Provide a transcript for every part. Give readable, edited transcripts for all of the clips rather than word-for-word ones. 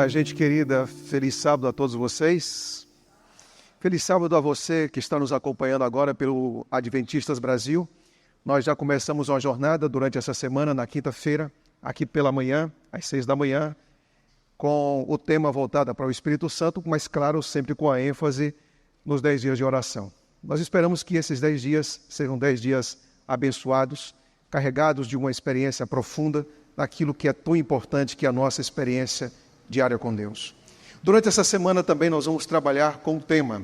Minha gente querida, feliz sábado a todos vocês. Feliz sábado a você que está nos acompanhando agora pelo Adventistas Brasil. Nós já começamos uma jornada durante essa semana, na quinta-feira, aqui pela manhã, às 6 da manhã, com o tema voltado para o Espírito Santo, mas claro, sempre com a ênfase nos 10 dias de oração. Nós esperamos que esses 10 dias sejam 10 dias abençoados, carregados de uma experiência profunda daquilo que é tão importante, que é a nossa experiência diária com Deus. Durante essa semana também nós vamos trabalhar com o tema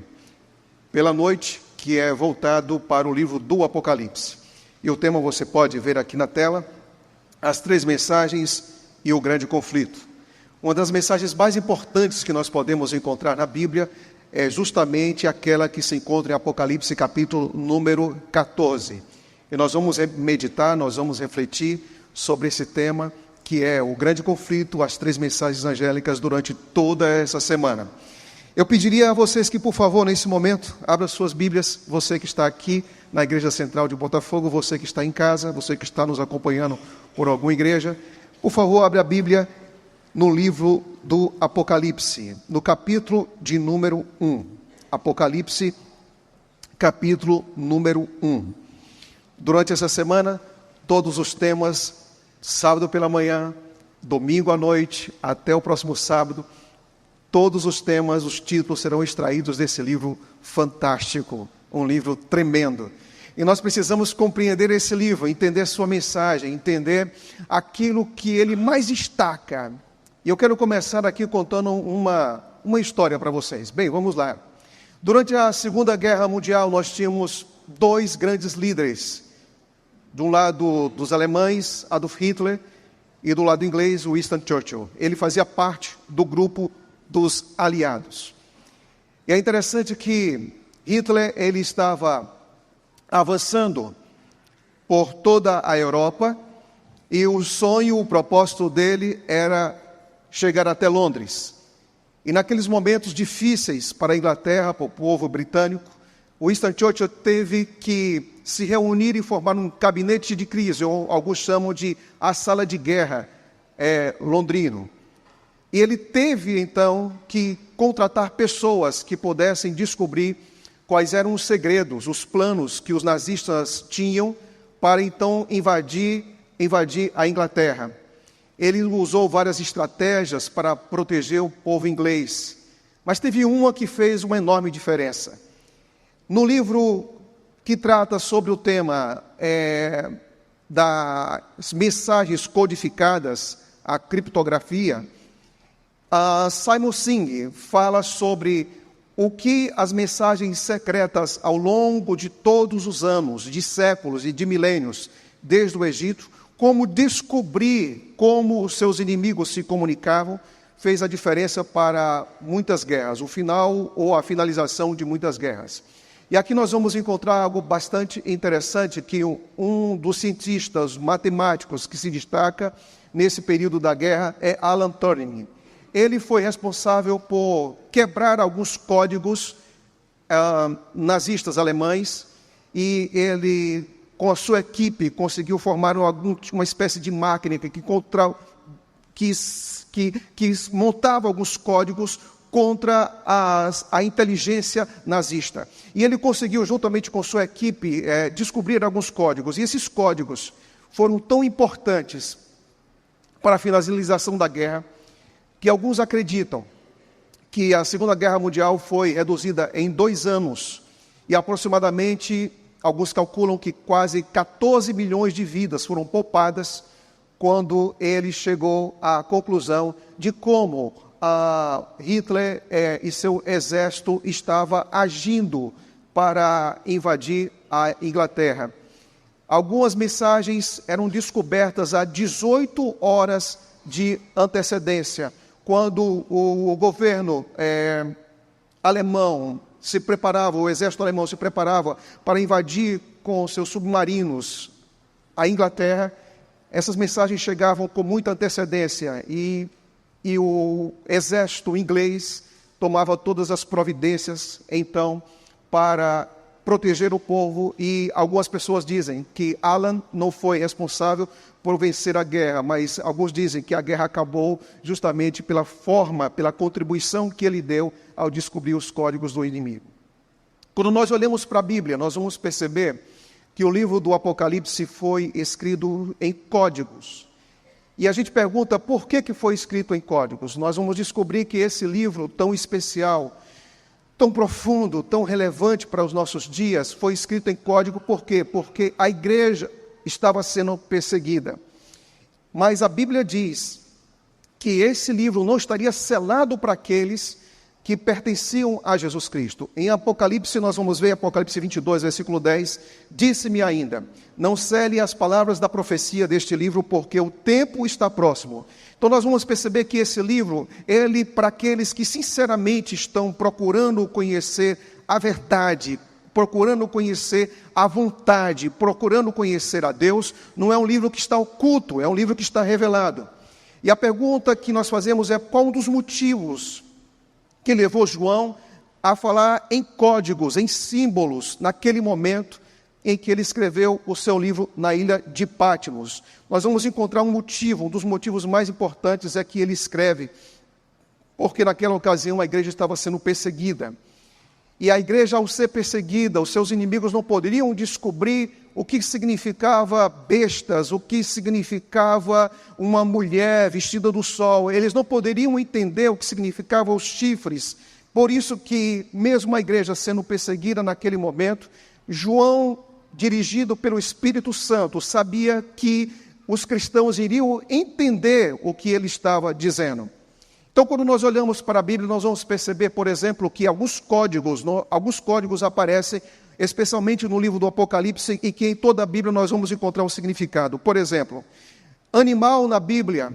pela noite, que é voltado para o livro do Apocalipse. E o tema você pode ver aqui na tela, as 3 mensagens e o grande conflito. Uma das mensagens mais importantes que nós podemos encontrar na Bíblia é justamente aquela que se encontra em Apocalipse capítulo número 14. E nós vamos meditar, nós vamos refletir sobre esse tema, que é o grande conflito, as 3 mensagens angélicas durante toda essa semana. Eu pediria a vocês que, por favor, nesse momento, abra suas Bíblias, você que está aqui na Igreja Central de Botafogo, você que está em casa, você que está nos acompanhando por alguma igreja, por favor, abra a Bíblia no livro do Apocalipse, no capítulo de número 1. Apocalipse, capítulo número 1. Durante essa semana, todos os temas, sábado pela manhã, domingo à noite, até o próximo sábado, todos os temas, os títulos serão extraídos desse livro fantástico, um livro tremendo. E nós precisamos compreender esse livro, entender sua mensagem, entender aquilo que ele mais destaca. E eu quero começar aqui contando uma história para vocês. Bem, vamos lá. Durante a Segunda Guerra Mundial, nós tínhamos 2 grandes líderes. De um lado dos alemães, Adolf Hitler, e do lado inglês, Winston Churchill. Ele fazia parte do grupo dos aliados. E é interessante que Hitler ele estava avançando por toda a Europa, e o sonho, o propósito dele era chegar até Londres. E naqueles momentos difíceis para a Inglaterra, para o povo britânico, Winston Churchill teve que se reunir e formar um gabinete de crise, ou alguns chamam de a sala de guerra londrino. E ele teve, então, que contratar pessoas que pudessem descobrir quais eram os segredos, os planos que os nazistas tinham para, então, invadir a Inglaterra. Ele usou várias estratégias para proteger o povo inglês, mas teve uma que fez uma enorme diferença. No livro que trata sobre o tema das mensagens codificadas, a criptografia, Simon Singh fala sobre o que as mensagens secretas ao longo de todos os anos, de séculos e de milênios, desde o Egito, como descobrir como os seus inimigos se comunicavam, fez a diferença para muitas guerras, o final ou a finalização de muitas guerras. E aqui nós vamos encontrar algo bastante interessante, que um dos cientistas matemáticos que se destaca nesse período da guerra é Alan Turing. Ele foi responsável por quebrar alguns códigos nazistas alemães, e ele, com a sua equipe, conseguiu formar uma espécie de máquina que montava alguns códigos contra a inteligência nazista. E ele conseguiu, juntamente com sua equipe, descobrir alguns códigos. E esses códigos foram tão importantes para a finalização da guerra, que alguns acreditam que a Segunda Guerra Mundial foi reduzida em 2 anos. E aproximadamente, alguns calculam que quase 14 milhões de vidas foram poupadas quando ele chegou à conclusão de como Hitler e seu exército estava agindo para invadir a Inglaterra. Algumas mensagens eram descobertas a 18 horas de antecedência, quando o governo alemão se preparava, o exército alemão se preparava para invadir com seus submarinos a Inglaterra. Essas mensagens chegavam com muita antecedência e o exército inglês tomava todas as providências, então, para proteger o povo, e algumas pessoas dizem que Alan não foi responsável por vencer a guerra, mas alguns dizem que a guerra acabou justamente pela forma, pela contribuição que ele deu ao descobrir os códigos do inimigo. Quando nós olhamos para a Bíblia, nós vamos perceber que o livro do Apocalipse foi escrito em códigos. E a gente pergunta por que foi escrito em códigos. Nós vamos descobrir que esse livro tão especial, tão profundo, tão relevante para os nossos dias, foi escrito em código por quê? Porque a igreja estava sendo perseguida. Mas a Bíblia diz que esse livro não estaria selado para aqueles que pertenciam a Jesus Cristo. Em Apocalipse, nós vamos ver, Apocalipse 22, versículo 10, disse-me ainda, não cele as palavras da profecia deste livro, porque o tempo está próximo. Então nós vamos perceber que esse livro, ele, para aqueles que sinceramente estão procurando conhecer a verdade, procurando conhecer a vontade, procurando conhecer a Deus, não é um livro que está oculto, é um livro que está revelado. E a pergunta que nós fazemos é qual um dos motivos que levou João a falar em códigos, em símbolos, naquele momento em que ele escreveu o seu livro na ilha de Patmos. Nós vamos encontrar um motivo, um dos motivos mais importantes é que ele escreve, porque naquela ocasião a igreja estava sendo perseguida. E a igreja, ao ser perseguida, os seus inimigos não poderiam descobrir o que significava bestas, o que significava uma mulher vestida do sol. Eles não poderiam entender o que significava os chifres. Por isso que, mesmo a igreja sendo perseguida naquele momento, João, dirigido pelo Espírito Santo, sabia que os cristãos iriam entender o que ele estava dizendo. Então, quando nós olhamos para a Bíblia, nós vamos perceber, por exemplo, que alguns códigos aparecem, especialmente no livro do Apocalipse, e que em toda a Bíblia nós vamos encontrar um significado. Por exemplo, animal na Bíblia,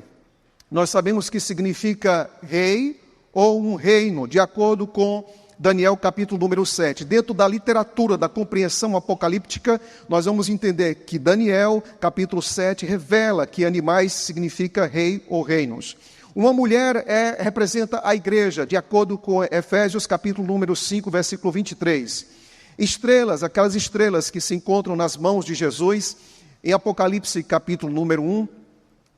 nós sabemos que significa rei ou um reino, de acordo com Daniel capítulo número 7. Dentro da literatura, da compreensão apocalíptica, nós vamos entender que Daniel capítulo 7 revela que animais significa rei ou reinos. Uma mulher representa a igreja, de acordo com Efésios capítulo número 5, versículo 23. Estrelas, aquelas estrelas que se encontram nas mãos de Jesus, em Apocalipse capítulo número 1,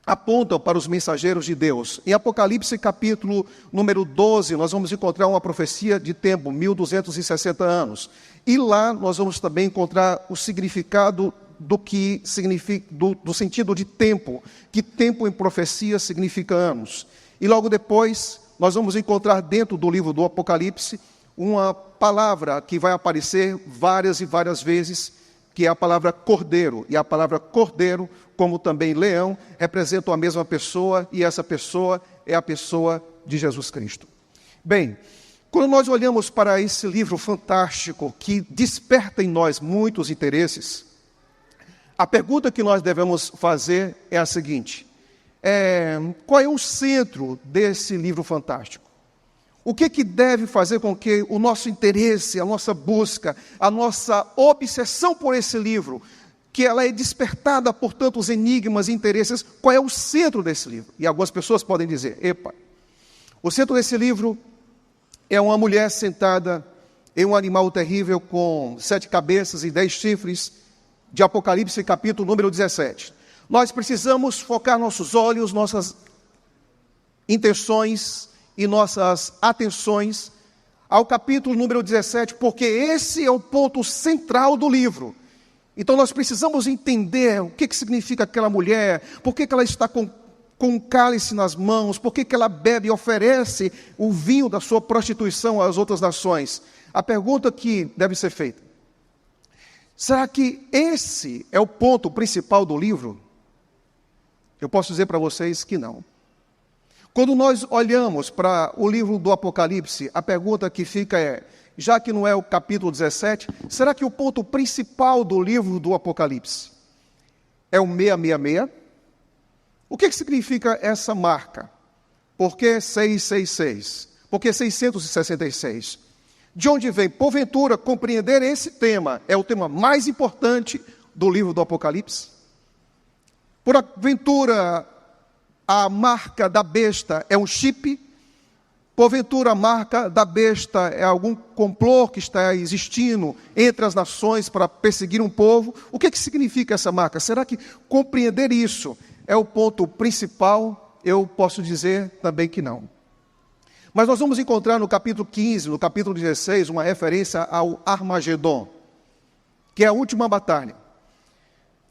apontam para os mensageiros de Deus. Em Apocalipse capítulo número 12, nós vamos encontrar uma profecia de tempo, 1260 anos. E lá nós vamos também encontrar o significado do que significa, do sentido de tempo, que tempo em profecia significa anos. E logo depois, nós vamos encontrar dentro do livro do Apocalipse uma palavra que vai aparecer várias e várias vezes, que é a palavra cordeiro. E a palavra cordeiro, como também leão, representam a mesma pessoa, e essa pessoa é a pessoa de Jesus Cristo. Bem, quando nós olhamos para esse livro fantástico, que desperta em nós muitos interesses, a pergunta que nós devemos fazer é a seguinte: qual é o centro desse livro fantástico? O que deve fazer com que o nosso interesse, a nossa busca, a nossa obsessão por esse livro, que ela é despertada por tantos enigmas e interesses, qual é o centro desse livro? E algumas pessoas podem dizer, o centro desse livro é uma mulher sentada em um animal terrível com 7 cabeças e 10 chifres, de Apocalipse capítulo número 17. Nós precisamos focar nossos olhos, nossas intenções e nossas atenções ao capítulo número 17, porque esse é o ponto central do livro. Então nós precisamos entender o que significa aquela mulher, por que ela está com um cálice nas mãos, por que ela bebe e oferece o vinho da sua prostituição às outras nações. A pergunta que deve ser feita: será que esse é o ponto principal do livro? Eu posso dizer para vocês que não. Quando nós olhamos para o livro do Apocalipse, a pergunta que fica é, já que não é o capítulo 17, será que o ponto principal do livro do Apocalipse é o 666? O que significa essa marca? Por que 666? Por que 666? De onde vem? Porventura, compreender esse tema é o tema mais importante do livro do Apocalipse? Por aventura, a marca da besta é um chip? Porventura a marca da besta é algum complô que está existindo entre as nações para perseguir um povo? O que significa essa marca? Será que compreender isso é o ponto principal? Eu posso dizer também que não. Mas nós vamos encontrar no capítulo 15, no capítulo 16, uma referência ao Armagedon, que é a última batalha.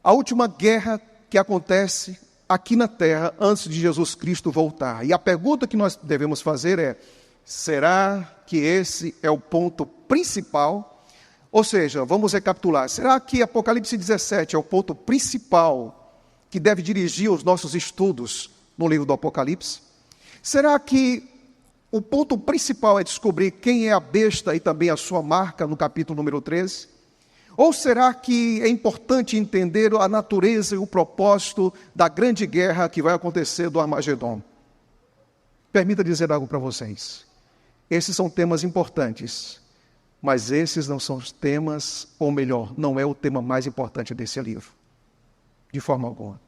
A última guerra que acontece aqui na terra antes de Jesus Cristo voltar. E a pergunta que nós devemos fazer é: será que esse é o ponto principal? Ou seja, vamos recapitular. Será que Apocalipse 17 é o ponto principal que deve dirigir os nossos estudos no livro do Apocalipse? Será que o ponto principal é descobrir quem é a besta e também a sua marca no capítulo número 13? Ou será que é importante entender a natureza e o propósito da grande guerra que vai acontecer do Armagedon? Permita dizer algo para vocês. Esses são temas importantes, mas esses não são os temas, ou melhor, não é o tema mais importante desse livro, de forma alguma.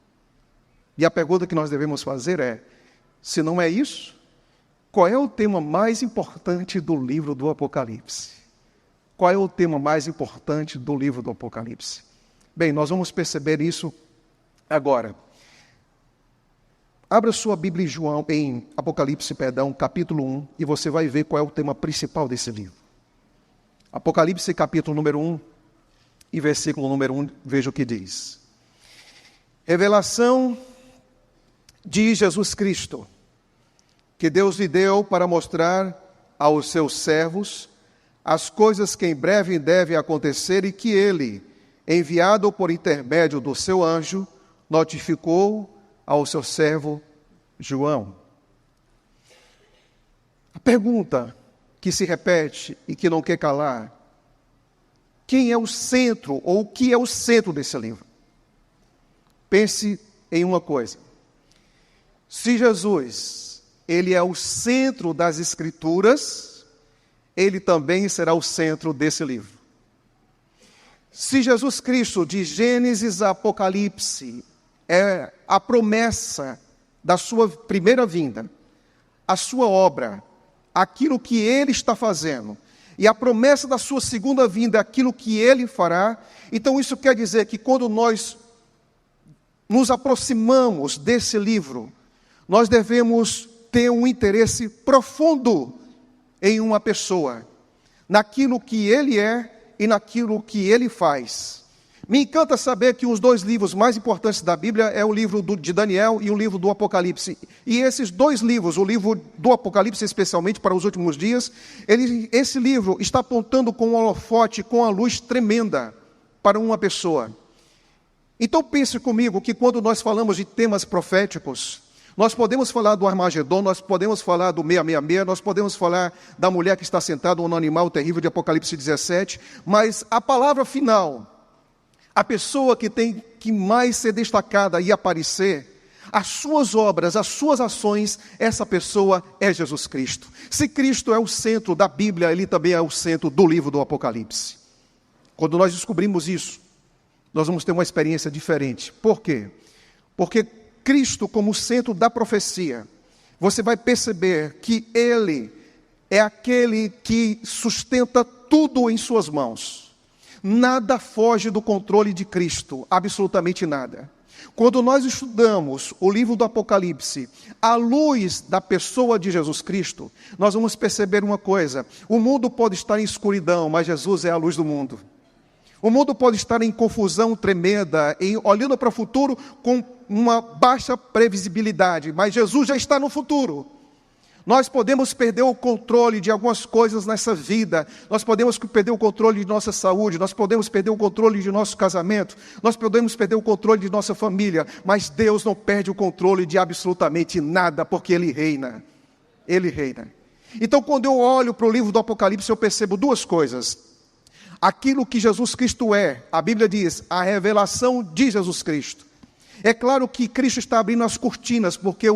E a pergunta que nós devemos fazer é: se não é isso, qual é o tema mais importante do livro do Apocalipse? Qual é o tema mais importante do livro do Apocalipse? Bem, nós vamos perceber isso agora. Abra sua Bíblia em Apocalipse, capítulo 1, e você vai ver qual é o tema principal desse livro. Apocalipse, capítulo número 1, e versículo número 1, veja o que diz. Revelação de Jesus Cristo, que Deus lhe deu para mostrar aos seus servos as coisas que em breve devem acontecer e que ele, enviado por intermédio do seu anjo, notificou ao seu servo João. A pergunta que se repete e que não quer calar: quem é o centro, ou o que é o centro desse livro? Pense em uma coisa. Se Jesus, ele é o centro das Escrituras, ele também será o centro desse livro. Se Jesus Cristo, de Gênesis a Apocalipse, é a promessa da sua primeira vinda, a sua obra, aquilo que ele está fazendo, e a promessa da sua segunda vinda, aquilo que ele fará, então isso quer dizer que quando nós nos aproximamos desse livro, nós devemos ter um interesse profundo em uma pessoa, naquilo que ele é e naquilo que ele faz. Me encanta saber que os dois livros mais importantes da Bíblia é o livro de Daniel e o livro do Apocalipse. E esses dois livros, o livro do Apocalipse especialmente para os últimos dias, esse livro está apontando com um holofote, com a luz tremenda para uma pessoa. Então pense comigo que quando nós falamos de temas proféticos, nós podemos falar do Armagedon, nós podemos falar do 666, nós podemos falar da mulher que está sentada no animal terrível de Apocalipse 17, mas a palavra final, a pessoa que tem que mais ser destacada e aparecer, as suas obras, as suas ações, essa pessoa é Jesus Cristo. Se Cristo é o centro da Bíblia, ele também é o centro do livro do Apocalipse. Quando nós descobrimos isso, nós vamos ter uma experiência diferente. Por quê? Porque Cristo, como centro da profecia, você vai perceber que ele é aquele que sustenta tudo em suas mãos. Nada foge do controle de Cristo, absolutamente nada. Quando nós estudamos o livro do Apocalipse, à luz da pessoa de Jesus Cristo, nós vamos perceber uma coisa: o mundo pode estar em escuridão, mas Jesus é a luz do mundo. O mundo pode estar em confusão tremenda, olhando para o futuro com uma baixa previsibilidade, mas Jesus já está no futuro. Nós podemos perder o controle de algumas coisas nessa vida, nós podemos perder o controle de nossa saúde, nós podemos perder o controle de nosso casamento, nós podemos perder o controle de nossa família, mas Deus não perde o controle de absolutamente nada, porque Ele reina. Ele reina. Então, quando eu olho para o livro do Apocalipse, eu percebo duas coisas. Aquilo que Jesus Cristo é, a Bíblia diz, a revelação de Jesus Cristo. É claro que Cristo está abrindo as cortinas, porque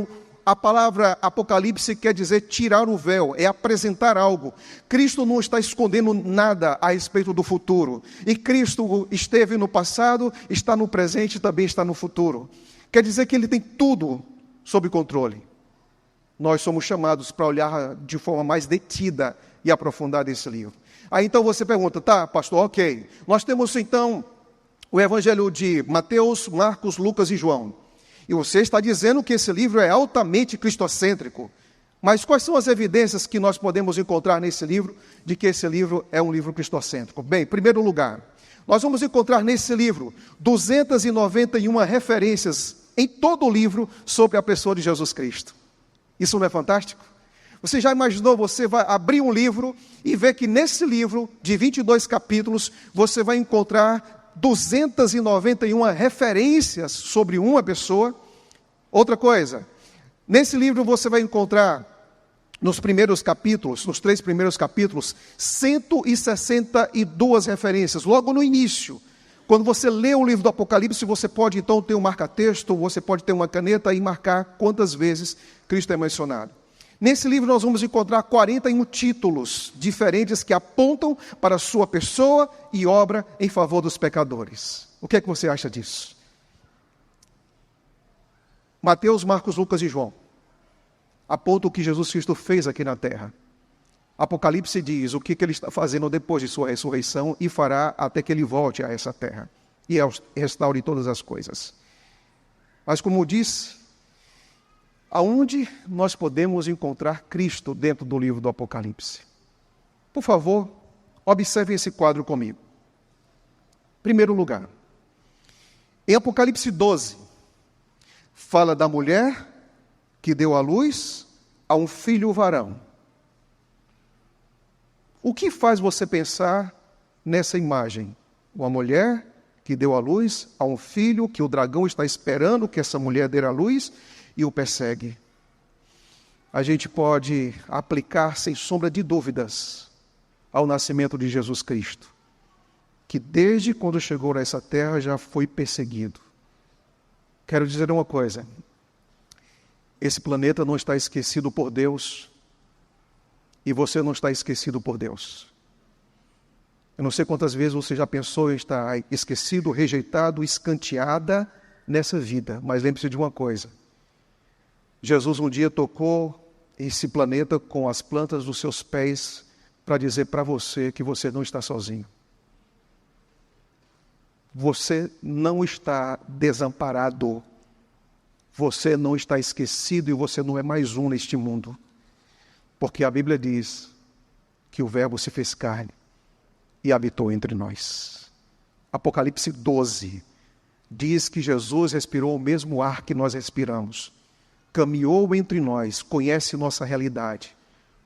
a palavra Apocalipse quer dizer tirar o véu, é apresentar algo. Cristo não está escondendo nada a respeito do futuro. E Cristo esteve no passado, está no presente e também está no futuro. Quer dizer que Ele tem tudo sob controle. nós somos chamados para olhar de forma mais detida e aprofundada esse livro. Aí então você pergunta, tá, pastor, ok. Nós temos então o Evangelho de Mateus, Marcos, Lucas e João. E você está dizendo que esse livro é altamente cristocêntrico. Mas quais são as evidências que nós podemos encontrar nesse livro de que esse livro é um livro cristocêntrico? Bem, em primeiro lugar, nós vamos encontrar nesse livro 291 referências em todo o livro sobre a pessoa de Jesus Cristo. Isso não é fantástico? Você já imaginou, você vai abrir um livro e ver que nesse livro de 22 capítulos, você vai encontrar 291 referências sobre uma pessoa? Outra coisa, nesse livro você vai encontrar, nos primeiros capítulos, nos 3 primeiros capítulos, 162 referências, logo no início. Quando você lê o livro do Apocalipse, você pode então ter um marca-texto, você pode ter uma caneta e marcar quantas vezes Cristo é mencionado. Nesse livro nós vamos encontrar 41 títulos diferentes que apontam para a sua pessoa e obra em favor dos pecadores. O que é que você acha disso? Mateus, Marcos, Lucas e João apontam o que Jesus Cristo fez aqui na terra. Apocalipse diz o que ele está fazendo depois de sua ressurreição e fará até que ele volte a essa terra e restaure todas as coisas. Mas como disse, aonde nós podemos encontrar Cristo dentro do livro do Apocalipse? Por favor, observe esse quadro comigo. Primeiro lugar, em Apocalipse 12, fala da mulher que deu à luz a um filho varão. O que faz você pensar nessa imagem? Uma mulher que deu à luz a um filho que o dragão está esperando que essa mulher dê à luz e o persegue. A gente pode aplicar sem sombra de dúvidas ao nascimento de Jesus Cristo, que desde quando chegou a essa terra já foi perseguido. Quero dizer uma coisa, esse planeta não está esquecido por Deus e você não está esquecido por Deus. Eu não sei quantas vezes você já pensou em estar esquecido, rejeitado, escanteada nessa vida, mas lembre-se de uma coisa. Jesus um dia tocou esse planeta com as plantas dos seus pés para dizer para você que você não está sozinho. Você não está desamparado. Você não está esquecido e você não é mais um neste mundo. Porque a Bíblia diz que o Verbo se fez carne e habitou entre nós. Apocalipse 12 diz que Jesus respirou o mesmo ar que nós respiramos. Caminhou entre nós, conhece nossa realidade,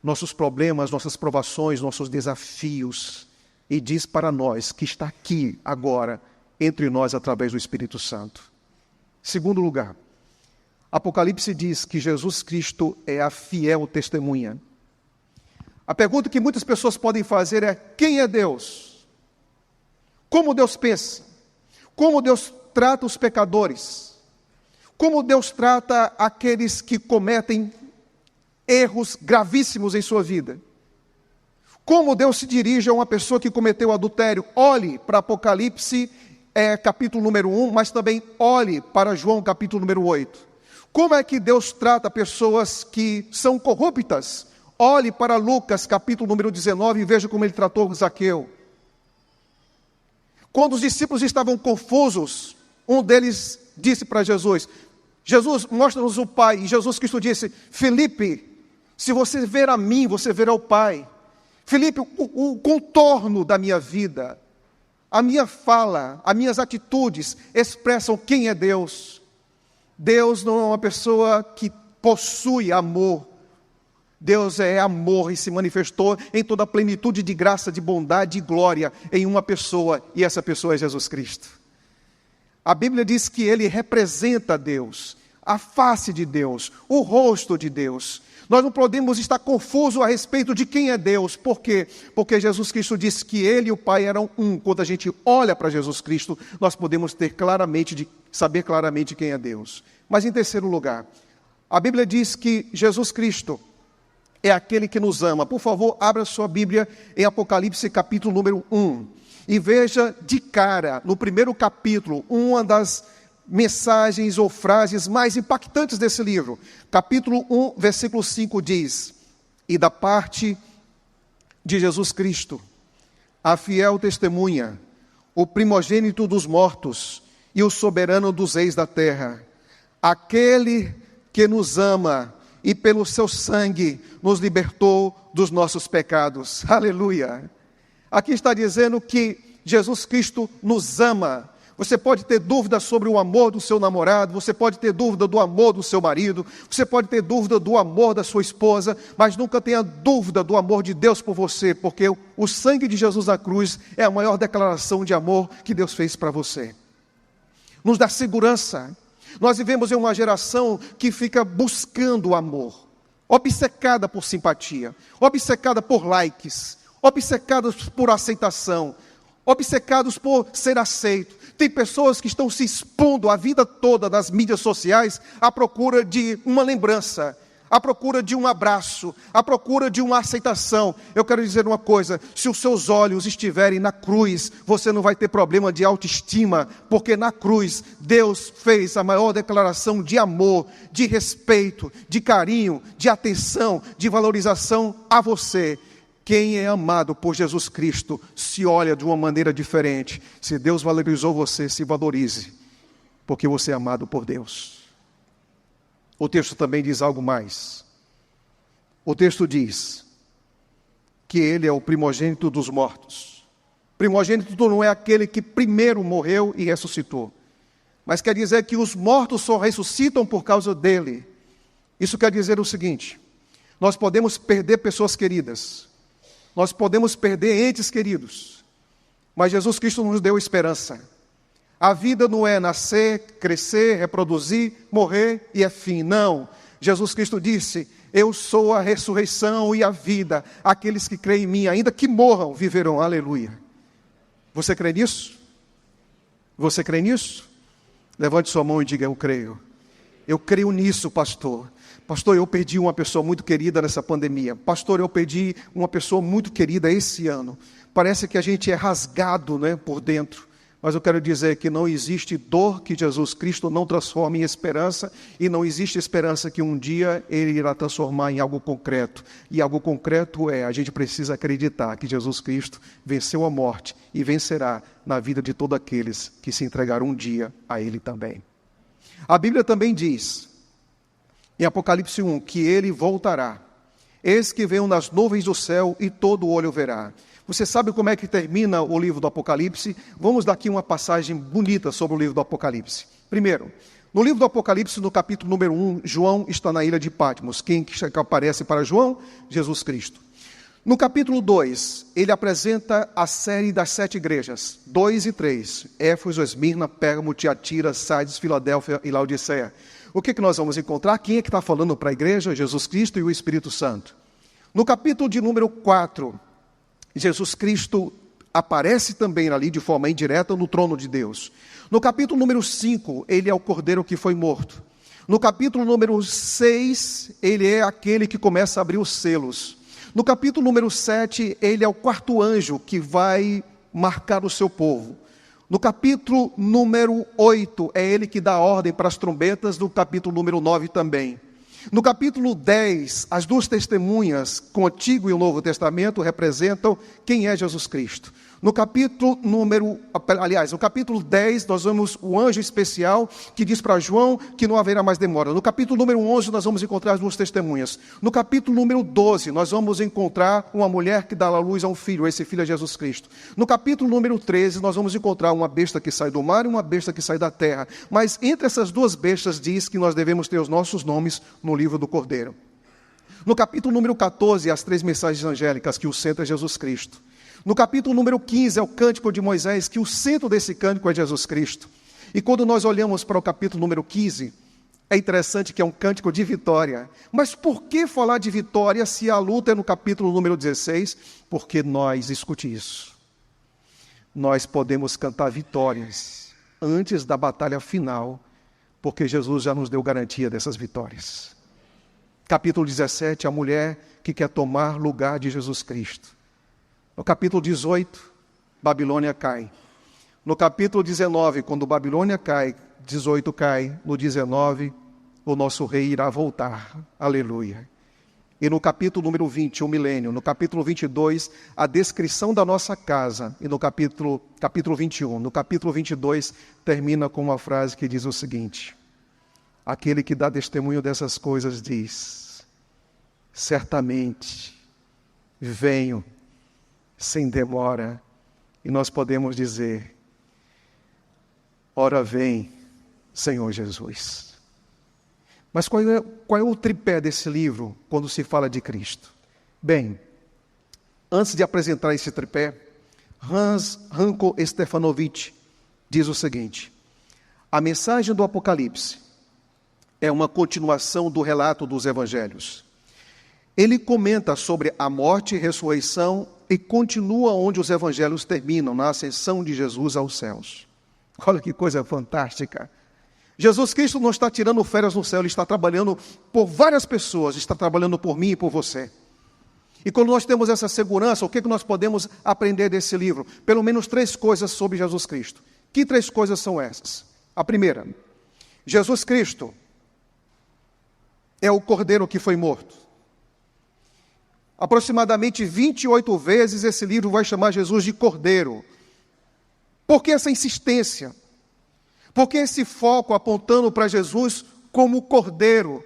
nossos problemas, nossas provações, nossos desafios, e diz para nós que está aqui agora, entre nós, através do Espírito Santo. Segundo lugar, Apocalipse diz que Jesus Cristo é a fiel testemunha. A pergunta que muitas pessoas podem fazer é: quem é Deus? Como Deus pensa? Como Deus trata os pecadores? Como Deus trata aqueles que cometem erros gravíssimos em sua vida? Como Deus se dirige a uma pessoa que cometeu adultério? Olhe para Apocalipse, capítulo número 1, mas também olhe para João, capítulo número 8. Como é que Deus trata pessoas que são corruptas? Olhe para Lucas, capítulo número 19, e veja como ele tratou Zaqueu. Quando os discípulos estavam confusos, um deles disse para Jesus: Jesus, mostra-nos o Pai. E Jesus Cristo disse: Felipe, se você ver a mim, você verá o Pai. Felipe, o contorno da minha vida, a minha fala, as minhas atitudes expressam quem é Deus. Deus não é uma pessoa que possui amor. Deus é amor e se manifestou em toda a plenitude de graça, de bondade e glória em uma pessoa, e essa pessoa é Jesus Cristo. A Bíblia diz que Ele representa Deus, a face de Deus, o rosto de Deus. Nós não podemos estar confusos a respeito de quem é Deus. Por quê? Porque Jesus Cristo disse que Ele e o Pai eram um. Quando a gente olha para Jesus Cristo, nós podemos saber claramente quem é Deus. Mas em terceiro lugar, a Bíblia diz que Jesus Cristo é aquele que nos ama. Por favor, abra sua Bíblia em Apocalipse capítulo número 1. E veja de cara, no primeiro capítulo, uma das mensagens ou frases mais impactantes desse livro. Capítulo 1, versículo 5 diz: e da parte de Jesus Cristo, a fiel testemunha, o primogênito dos mortos e o soberano dos reis da terra, aquele que nos ama e pelo seu sangue nos libertou dos nossos pecados. Aleluia! Aqui está dizendo que Jesus Cristo nos ama. Você pode ter dúvida sobre o amor do seu namorado, você pode ter dúvida do amor do seu marido, você pode ter dúvida do amor da sua esposa, mas nunca tenha dúvida do amor de Deus por você, porque o sangue de Jesus na cruz é a maior declaração de amor que Deus fez para você. Nos dá segurança. Nós vivemos em uma geração que fica buscando o amor, obcecada por simpatia, obcecada por likes, obcecados por aceitação, obcecados por ser aceito. Tem pessoas que estão se expondo a vida toda nas mídias sociais à procura de uma lembrança, à procura de um abraço, à procura de uma aceitação. Eu quero dizer uma coisa: se os seus olhos estiverem na cruz, você não vai ter problema de autoestima, porque na cruz Deus fez a maior declaração de amor, de respeito, de carinho, de atenção, de valorização a você. Quem é amado por Jesus Cristo se olha de uma maneira diferente. Se Deus valorizou você, se valorize, porque você é amado por Deus. O texto também diz algo mais. O texto diz que Ele é o primogênito dos mortos. Primogênito não é aquele que primeiro morreu e ressuscitou, mas quer dizer que os mortos só ressuscitam por causa dEle. Isso quer dizer o seguinte: nós podemos perder pessoas queridas, nós podemos perder entes queridos, mas Jesus Cristo nos deu esperança. A vida não é nascer, crescer, reproduzir, morrer e é fim. Não. Jesus Cristo disse: eu sou a ressurreição e a vida. Aqueles que creem em mim, ainda que morram, viverão. Aleluia. Você crê nisso? Você crê nisso? Levante sua mão e diga: eu creio. Eu creio nisso, pastor. Pastor, eu perdi uma pessoa muito querida nessa pandemia. Pastor, eu perdi uma pessoa muito querida esse ano. Parece que a gente é rasgado, né, por dentro. Mas eu quero dizer que não existe dor que Jesus Cristo não transforme em esperança, e não existe esperança que um dia Ele irá transformar em algo concreto. E algo concreto a gente precisa acreditar que Jesus Cristo venceu a morte e vencerá na vida de todos aqueles que se entregaram um dia a Ele também. A Bíblia também diz, em Apocalipse 1, que Ele voltará. Eis que venho nas nuvens do céu e todo olho verá. Você sabe como é que termina o livro do Apocalipse? Vamos dar aqui uma passagem bonita sobre o livro do Apocalipse. Primeiro, no livro do Apocalipse, no capítulo número 1, João está na ilha de Patmos. Quem que aparece para João? Jesus Cristo. No capítulo 2, ele apresenta a série das 7 igrejas, 2 e 3, Éfeso, Esmirna, Pérgamo, Tiatira, Sardes, Filadélfia e Laodiceia. O que nós vamos encontrar? Quem é que está falando para a igreja? Jesus Cristo e o Espírito Santo. No capítulo de número 4, Jesus Cristo aparece também ali de forma indireta no trono de Deus. No capítulo número 5, ele é o cordeiro que foi morto. No capítulo número 6, ele é aquele que começa a abrir os selos. No capítulo número 7, ele é o 4º anjo que vai marcar o seu povo. No capítulo número 8, é ele que dá ordem para as trombetas. No capítulo número 9 também. No capítulo 10, as 2 testemunhas, com o Antigo e o Novo Testamento, representam quem é Jesus Cristo. No capítulo 10, nós vemos o anjo especial que diz para João que não haverá mais demora. No capítulo número 11, nós vamos encontrar as 2 testemunhas. No capítulo número 12, nós vamos encontrar uma mulher que dá à luz a um filho, esse filho é Jesus Cristo. No capítulo número 13, nós vamos encontrar uma besta que sai do mar e uma besta que sai da terra. Mas entre essas 2 bestas diz que nós devemos ter os nossos nomes no livro do Cordeiro. No capítulo número 14, as 3 mensagens angélicas, que o centro é Jesus Cristo. No capítulo número 15, é o cântico de Moisés, que o centro desse cântico é Jesus Cristo. E quando nós olhamos para o capítulo número 15, é interessante que é um cântico de vitória. Mas por que falar de vitória se a luta é no capítulo número 16? Porque escute isso, nós podemos cantar vitórias antes da batalha final, porque Jesus já nos deu garantia dessas vitórias. Capítulo 17, a mulher que quer tomar lugar de Jesus Cristo. No capítulo 18, Babilônia cai. No capítulo 19, quando Babilônia cai, 18 cai, no 19, o nosso rei irá voltar. Aleluia. E no capítulo número 20, o milênio, no capítulo 22, a descrição da nossa casa, e no capítulo 21, no capítulo 22, termina com uma frase que diz o seguinte: aquele que dá testemunho dessas coisas diz: certamente venho sem demora. E nós podemos dizer: ora vem, Senhor Jesus. Mas qual é o tripé desse livro quando se fala de Cristo? Bem, antes de apresentar esse tripé, Hans Ranko Stefanovic diz o seguinte: a mensagem do Apocalipse é uma continuação do relato dos evangelhos. Ele comenta sobre a morte e ressurreição e continua onde os evangelhos terminam, na ascensão de Jesus aos céus. Olha que coisa fantástica. Jesus Cristo não está tirando férias no céu, Ele está trabalhando por várias pessoas, está trabalhando por mim e por você. E quando nós temos essa segurança, o que nós podemos aprender desse livro? Pelo menos 3 coisas sobre Jesus Cristo. Que 3 coisas são essas? A primeira: Jesus Cristo é o Cordeiro que foi morto. Aproximadamente 28 vezes esse livro vai chamar Jesus de Cordeiro. Por que essa insistência? Por que esse foco apontando para Jesus como Cordeiro?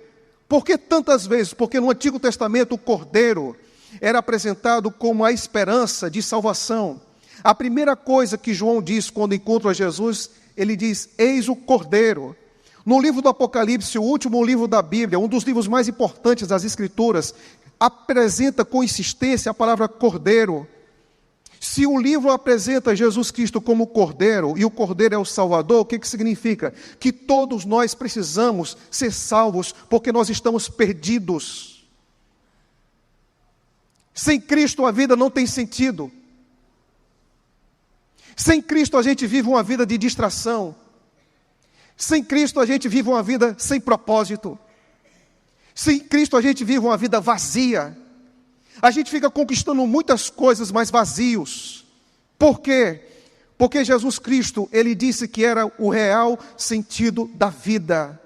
Por que tantas vezes? Porque no Antigo Testamento o Cordeiro era apresentado como a esperança de salvação. A primeira coisa que João diz quando encontra Jesus, ele diz: eis o Cordeiro. No livro do Apocalipse, o último livro da Bíblia, um dos livros mais importantes das Escrituras, apresenta com insistência a palavra Cordeiro. Se o livro apresenta Jesus Cristo como Cordeiro, e o Cordeiro é o Salvador, o que significa? Que todos nós precisamos ser salvos, porque nós estamos perdidos. Sem Cristo a vida não tem sentido. Sem Cristo a gente vive uma vida de distração. Sem Cristo a gente vive uma vida sem propósito. Sem Cristo a gente vive uma vida vazia. A gente fica conquistando muitas coisas, mas vazios. Por quê? Porque Jesus Cristo, Ele disse que era o real sentido da vida.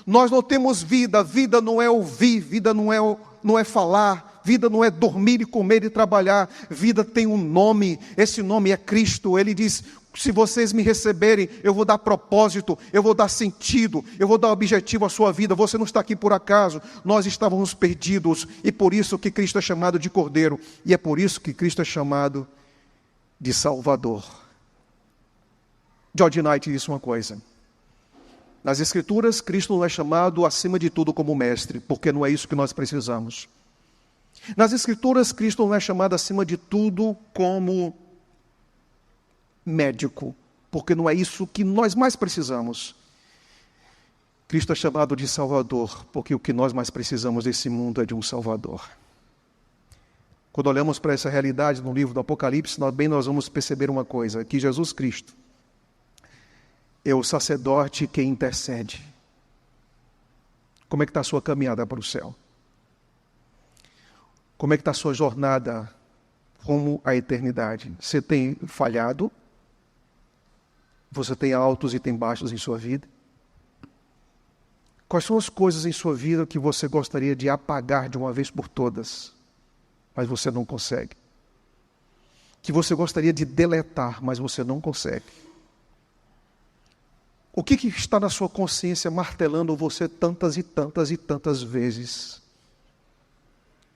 Nós não temos vida, vida não é ouvir, vida não é falar, vida não é dormir e comer e trabalhar. Vida tem um nome, esse nome é Cristo. Ele diz: se vocês me receberem, eu vou dar propósito, eu vou dar sentido, eu vou dar objetivo à sua vida. Você não está aqui por acaso, nós estávamos perdidos, e por isso que Cristo é chamado de Cordeiro, e é por isso que Cristo é chamado de Salvador. George Knight disse uma coisa: nas Escrituras, Cristo não é chamado acima de tudo como mestre, porque não é isso que nós precisamos. Nas Escrituras, Cristo não é chamado acima de tudo como médico, porque não é isso que nós mais precisamos. Cristo é chamado de Salvador, porque o que nós mais precisamos desse mundo é de um Salvador. Quando olhamos para essa realidade no livro do Apocalipse, nós vamos perceber uma coisa: que Jesus Cristo é o sacerdote que intercede. Como é que está a sua caminhada para o céu? Como é que está a sua jornada rumo à eternidade? Você tem falhado? Você tem altos e tem baixos em sua vida? Quais são as coisas em sua vida que você gostaria de apagar de uma vez por todas, mas você não consegue? Que você gostaria de deletar, mas você não consegue? O que está na sua consciência martelando você tantas e tantas e tantas vezes?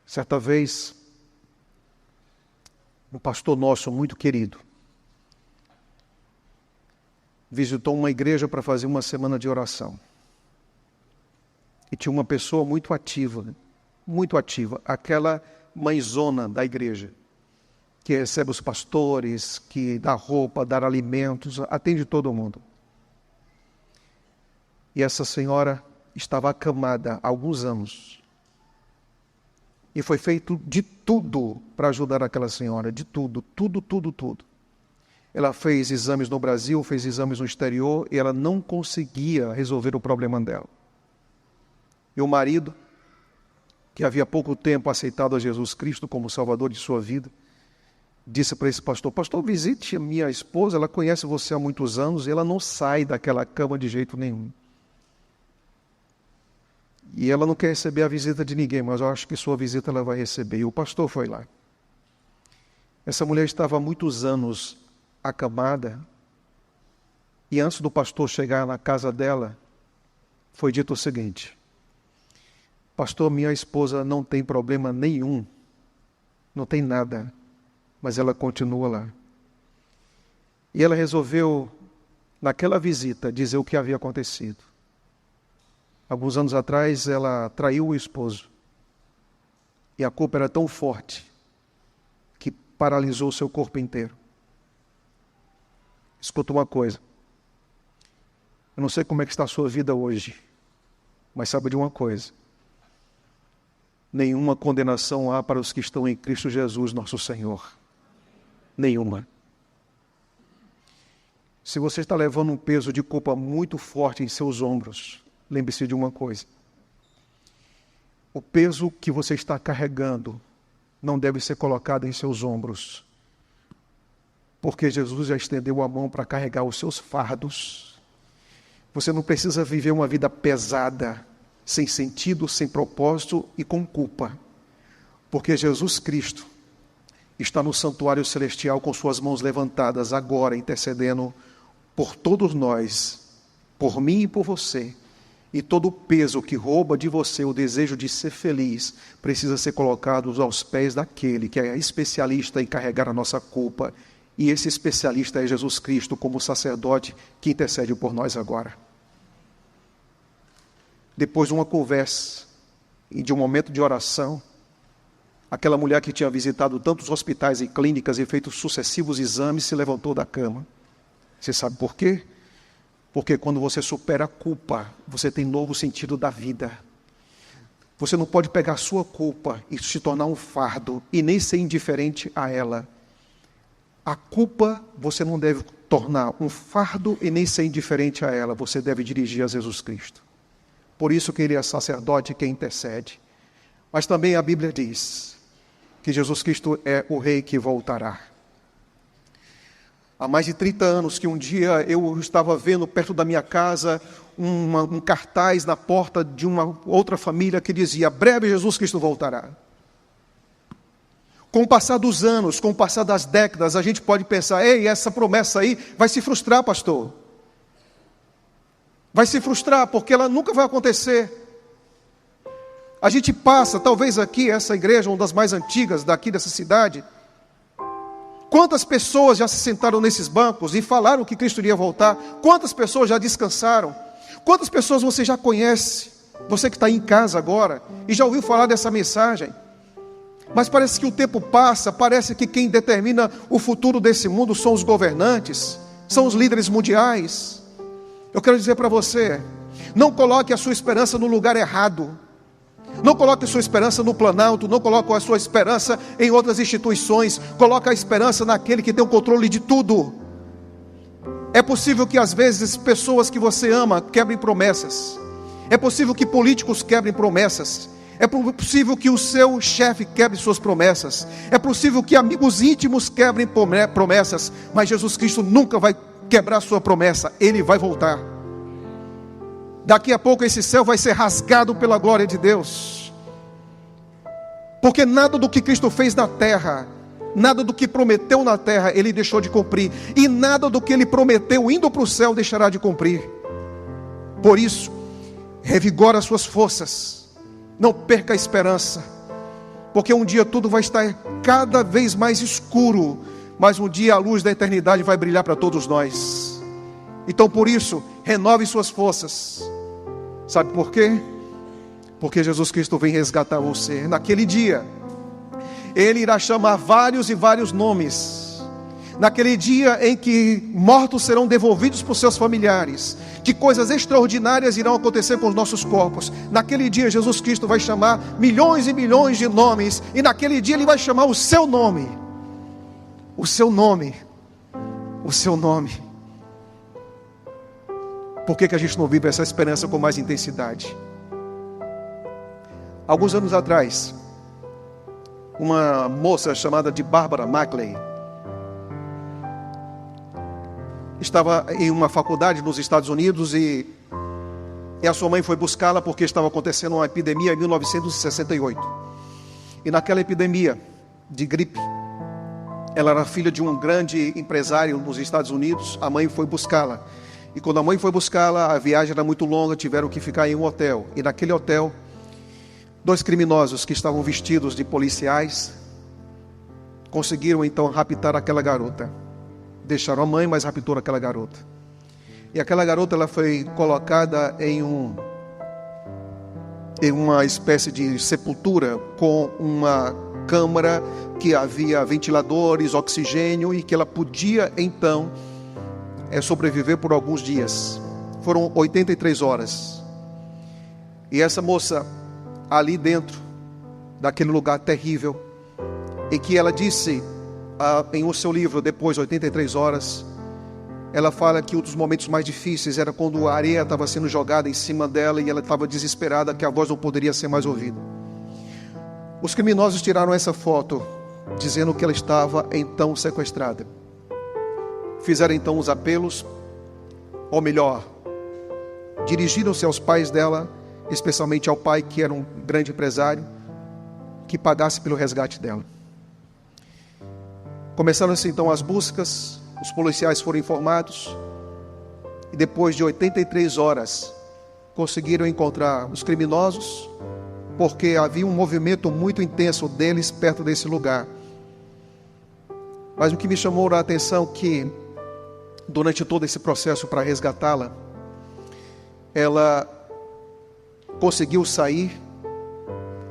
Certa vez, um pastor nosso muito querido visitou uma igreja para fazer uma semana de oração. E tinha uma pessoa muito ativa, aquela mãezona da igreja, que recebe os pastores, que dá roupa, dá alimentos, atende todo mundo. E essa senhora estava acamada há alguns anos. E foi feito de tudo para ajudar aquela senhora, de tudo. Ela fez exames no Brasil, fez exames no exterior, e ela não conseguia resolver o problema dela. E o marido, que havia pouco tempo aceitado a Jesus Cristo como Salvador de sua vida, disse para esse pastor: pastor, visite a minha esposa, ela conhece você há muitos anos e ela não sai daquela cama de jeito nenhum. E ela não quer receber a visita de ninguém, mas eu acho que sua visita ela vai receber. E o pastor foi lá. Essa mulher estava há muitos anos acamada, e antes do pastor chegar na casa dela, foi dito o seguinte: pastor, minha esposa não tem problema nenhum, não tem nada, mas ela continua lá. E ela resolveu, naquela visita, dizer o que havia acontecido. Alguns anos atrás, ela traiu o esposo. E a culpa era tão forte que paralisou o seu corpo inteiro. Escuta uma coisa. Eu não sei como é que está a sua vida hoje, mas sabe de uma coisa: nenhuma condenação há para os que estão em Cristo Jesus, nosso Senhor. Nenhuma. Se você está levando um peso de culpa muito forte em seus ombros, lembre-se de uma coisa: o peso que você está carregando não deve ser colocado em seus ombros, porque Jesus já estendeu a mão para carregar os seus fardos. Você não precisa viver uma vida pesada, sem sentido, sem propósito e com culpa, porque Jesus Cristo está no santuário celestial com suas mãos levantadas agora, intercedendo por todos nós, por mim e por você. E todo o peso que rouba de você o desejo de ser feliz precisa ser colocado aos pés daquele que é especialista em carregar a nossa culpa. E esse especialista é Jesus Cristo, como sacerdote que intercede por nós agora. Depois de uma conversa e de um momento de oração, aquela mulher que tinha visitado tantos hospitais e clínicas e feito sucessivos exames se levantou da cama. Você sabe por quê? Porque quando você supera a culpa, você tem novo sentido da vida. Você não pode pegar a sua culpa e se tornar um fardo e nem ser indiferente a ela. A culpa você não deve tornar um fardo e nem ser indiferente a ela. Você deve dirigir a Jesus Cristo. Por isso que ele é sacerdote que intercede. Mas também a Bíblia diz que Jesus Cristo é o Rei que voltará. Há mais de 30 anos que um dia eu estava vendo perto da minha casa um cartaz na porta de uma outra família que dizia: breve Jesus Cristo voltará. Com o passar dos anos, com o passar das décadas, a gente pode pensar: ei, essa promessa aí vai se frustrar, pastor. Vai se frustrar porque ela nunca vai acontecer. A gente passa, talvez aqui, essa igreja, uma das mais antigas daqui dessa cidade, quantas pessoas já se sentaram nesses bancos e falaram que Cristo iria voltar? Quantas pessoas já descansaram? Quantas pessoas você já conhece? Você que está aí em casa agora e já ouviu falar dessa mensagem. Mas parece que o tempo passa, parece que quem determina o futuro desse mundo são os governantes, são os líderes mundiais. Eu quero dizer para você, não coloque a sua esperança no lugar errado. Não coloque a sua esperança no Planalto, não coloque a sua esperança em outras instituições. Coloque a esperança naquele que tem o controle de tudo. É possível que às vezes pessoas que você ama quebrem promessas. É possível que políticos quebrem promessas. É possível que o seu chefe quebre suas promessas. É possível que amigos íntimos quebrem promessas. Mas Jesus Cristo nunca vai quebrar sua promessa. Ele vai voltar. Daqui a pouco esse céu vai ser rasgado pela glória de Deus. Porque nada do que Cristo fez na terra, nada do que prometeu na terra, Ele deixou de cumprir. E nada do que Ele prometeu indo para o céu deixará de cumprir. Por isso, revigora as suas forças. Não perca a esperança. Porque um dia tudo vai estar cada vez mais escuro. Mas um dia a luz da eternidade vai brilhar para todos nós. Então por isso, renove suas forças. Sabe por quê? Porque Jesus Cristo vem resgatar você. Naquele dia, Ele irá chamar vários e vários nomes. Naquele dia em que mortos serão devolvidos por seus familiares, que coisas extraordinárias irão acontecer com os nossos corpos. Naquele dia Jesus Cristo vai chamar milhões e milhões de nomes. E naquele dia Ele vai chamar o seu nome. O seu nome. O seu nome. Por que a gente não vive essa esperança com mais intensidade? Alguns anos atrás, uma moça chamada de Barbara Mackley, estava em uma faculdade nos Estados Unidos e a sua mãe foi buscá-la porque estava acontecendo uma epidemia em 1968. E naquela epidemia de gripe, ela era filha de um grande empresário nos Estados Unidos. A mãe foi buscá-la. E quando a mãe foi buscá-la, a viagem era muito longa, tiveram que ficar em um hotel. E naquele hotel, 2 criminosos que estavam vestidos de policiais conseguiram então raptar aquela garota. Deixaram a mãe, mas raptaram aquela garota. E aquela garota, ela foi colocada em uma espécie de sepultura com uma câmara que havia ventiladores, oxigênio e que ela podia então sobreviver por alguns dias. Foram 83 horas. E essa moça ali dentro daquele lugar terrível, em que ela disse em o seu livro, depois de 83 horas, ela fala que um dos momentos mais difíceis era quando a areia estava sendo jogada em cima dela e ela estava desesperada que a voz não poderia ser mais ouvida. Os criminosos tiraram essa foto dizendo que ela estava então sequestrada. Fizeram então os apelos, ou melhor, dirigiram-se aos pais dela, especialmente ao pai que era um grande empresário, que pagasse pelo resgate dela. Começaram-se então as buscas. Os policiais foram informados e depois de 83 horas conseguiram encontrar os criminosos, porque havia um movimento muito intenso deles perto desse lugar. Mas o que me chamou a atenção é que durante todo esse processo para resgatá-la, ela conseguiu sair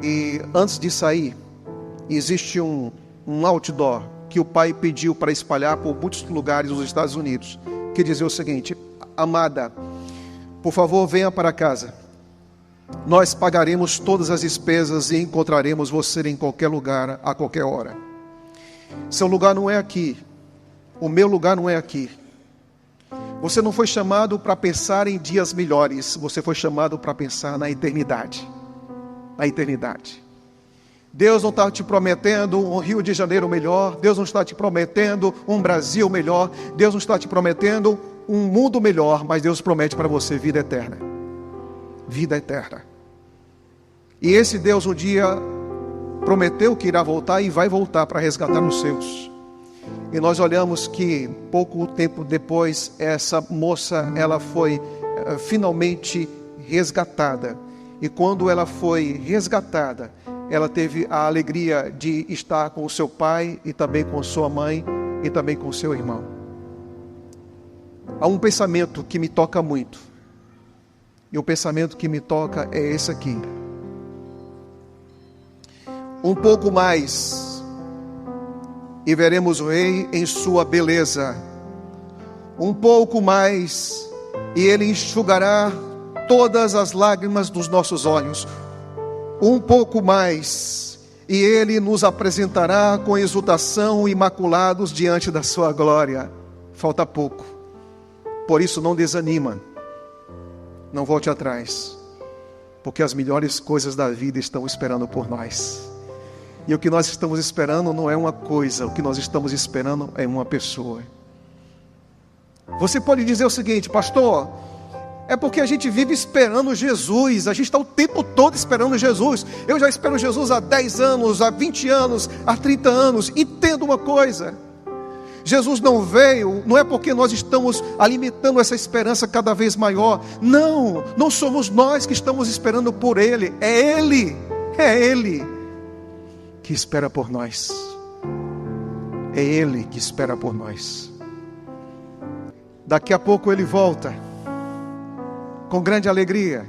e antes de sair existe um outdoor que o pai pediu para espalhar por muitos lugares dos Estados Unidos, que dizia o seguinte: amada, por favor, venha para casa. Nós pagaremos todas as despesas e encontraremos você em qualquer lugar, a qualquer hora. Seu lugar não é aqui. O meu lugar não é aqui. Você não foi chamado para pensar em dias melhores. Você foi chamado para pensar na eternidade. Na eternidade. Deus não está te prometendo um Rio de Janeiro melhor. Deus não está te prometendo um Brasil melhor. Deus não está te prometendo um mundo melhor. Mas Deus promete para você vida eterna. Vida eterna. E esse Deus um dia prometeu que irá voltar e vai voltar para resgatar os seus. E nós olhamos que pouco tempo depois essa moça, ela foi finalmente resgatada. E quando ela foi resgatada, ela teve a alegria de estar com o seu pai e também com sua mãe e também com o seu irmão. Há um pensamento que me toca muito. E o pensamento que me toca é esse aqui. Um pouco mais e veremos o Rei em sua beleza. Um pouco mais e Ele enxugará todas as lágrimas dos nossos olhos. Um pouco mais e Ele nos apresentará com exultação, imaculados diante da sua glória. Falta pouco. Por isso não desanima. Não volte atrás. Porque as melhores coisas da vida estão esperando por nós. E o que nós estamos esperando não é uma coisa. O que nós estamos esperando é uma pessoa. Você pode dizer o seguinte: pastor, é porque a gente vive esperando Jesus. A gente está o tempo todo esperando Jesus. Eu já espero Jesus há 10 anos, há 20 anos, há 30 anos. Entenda uma coisa: Jesus não veio, não é porque nós estamos alimentando essa esperança cada vez maior. Não, não somos nós que estamos esperando por Ele. É Ele que espera por nós. É Ele que espera por nós. Daqui a pouco Ele volta com grande alegria.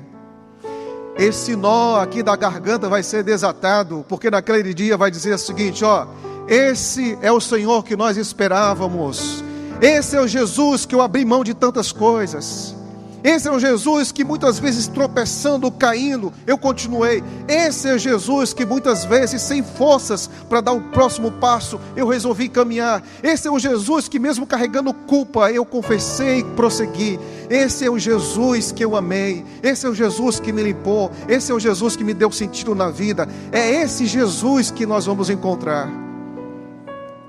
Esse nó aqui da garganta vai ser desatado, porque naquele dia vai dizer o seguinte: ó, esse é o Senhor que nós esperávamos. Esse é o Jesus que eu abri mão de tantas coisas. Esse é o Jesus que muitas vezes tropeçando, caindo, eu continuei. Esse é o Jesus que muitas vezes sem forças para dar o próximo passo, eu resolvi caminhar. Esse é o Jesus que mesmo carregando culpa, eu confessei e prossegui. Esse é o Jesus que eu amei. Esse é o Jesus que me limpou. Esse é o Jesus que me deu sentido na vida. É esse Jesus que nós vamos encontrar.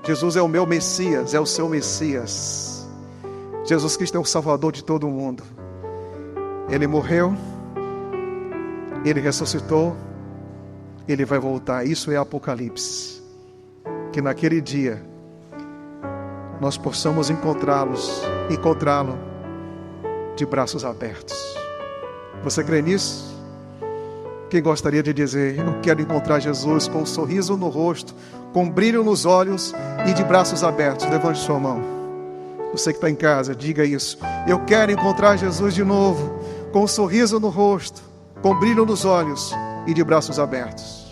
Jesus é o meu Messias, é o seu Messias. Jesus Cristo é o Salvador de todo mundo. Ele morreu, Ele ressuscitou, Ele vai voltar. Isso é Apocalipse. Que naquele dia nós possamos encontrá-lo de braços abertos. Você crê nisso? Quem gostaria de dizer: eu quero encontrar Jesus com um sorriso no rosto, com um brilho nos olhos e de braços abertos? Levante sua mão. Você que está em casa, diga isso: eu quero encontrar Jesus de novo, com um sorriso no rosto, com um brilho nos olhos e de braços abertos.